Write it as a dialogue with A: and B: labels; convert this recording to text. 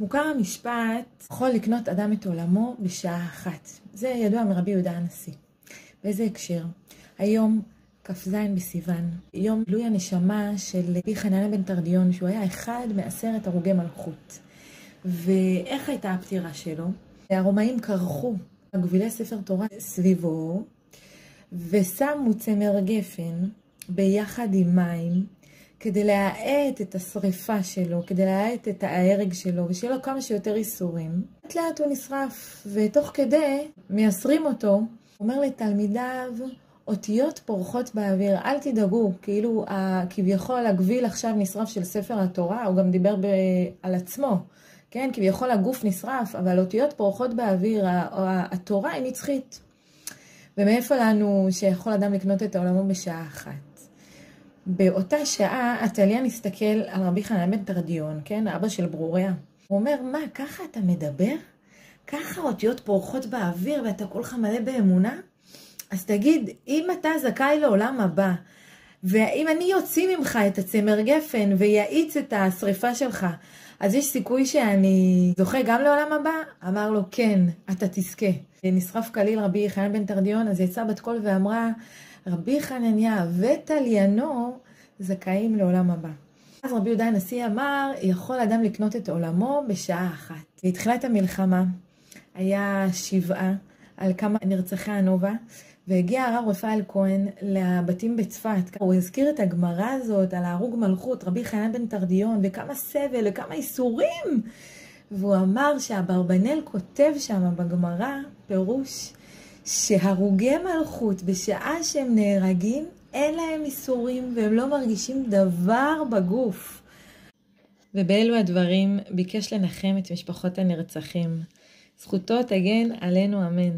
A: מוכר המשפט, יכול לקנות אדם את עולמו בשעה אחת. זה ידוע מרבי יהודה הנשיא. באיזה הקשר? היום כ"ז בסיוון, יום גילוי הנשמה של רבי חנניה בן תרדיון, שהוא היה אחד מ10 הרוגי מלכות. ואיך הייתה הפטירה שלו? הרומאים קרחו גבילי ספר תורה סביבו, ושמו צמר גפן ביחד עם מים, כדי להאט את השריפה שלו, כדי להאט את ההרג שלו, ושיהיה לו כמה שיותר איסורים. לאט לאט הוא נשרף, ותוך כדי מייסרים אותו, אומר לתלמידיו, אותיות פורחות באוויר, אל תדאגו, כאילו כביכול הגביל עכשיו נשרף של ספר התורה, הוא גם דיבר על עצמו, כן? כביכול הגוף נשרף, אבל אותיות פורחות באוויר, התורה היא נצחית. ומאיפה לנו שיכול אדם לקנות את העולמו בשעה אחת? באותה שעה התליין הסתכל על רבי חנניה בן תרדיון, כן? אבא של ברוריה. הוא אומר, מה, ככה אתה מדבר? ככה אותיות פורחות באוויר ואתה כולך מלא באמונה? אז תגיד, אם אתה זכאי לעולם הבא, ואם אני יוציא ממך את הצמר גפן ויעיץ את השריפה שלך, אז יש סיכוי שאני זוכה גם לעולם הבא? אמר לו, כן, אתה תזכה. נשרף כליל רבי חנניה בן תרדיון, אז יצאה בת קול ואמרה, רבי חנניה ותליינו זכאים לעולם הבא. אז רבי יהודה הנשיא אמר, יכול אדם לקנות את עולמו בשעה אחת. בתחילת המלחמה היה שבעה על כמה נרצחי הנובה, והגיע הרב רפאל כהן לבתים בצפת. הוא הזכיר את הגמרא הזאת על ההרוג מלכות, רבי חנניה בן תרדיון, וכמה סבל וכמה איסורים. והוא אמר שהברבנאל כותב שם בגמרא פירוש שהרוגי מלכות בשעה שהם נהרגים אין להם איסורים והם לא מרגישים דבר בגוף. ובאלו הדברים ביקש לנחם את משפחות הנרצחים. זכותו תגן עלינו אמן.